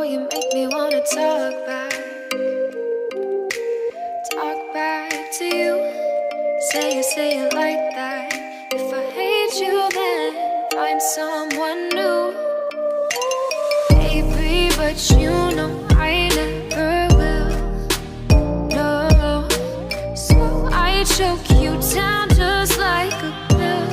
Oh, you make me wanna talk back to you. Say it like that. If I hate you, then find someone new. Baby, but you know I never will. No, so I choke you down just like a pill.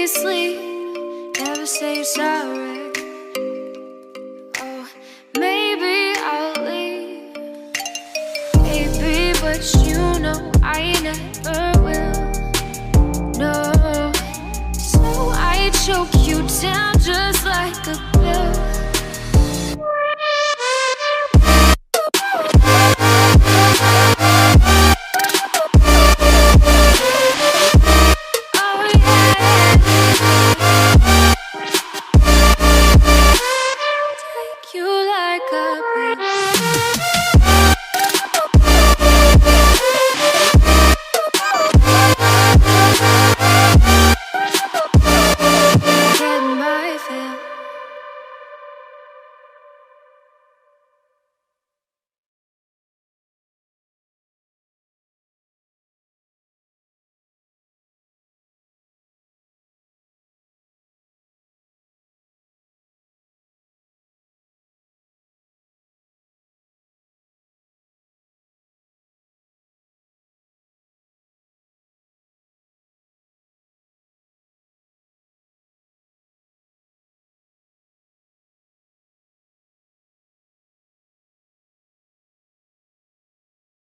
Sleep, never say sorry. Oh, maybe I'll leave, baby, but you know I never will. No, so I choke you down just like a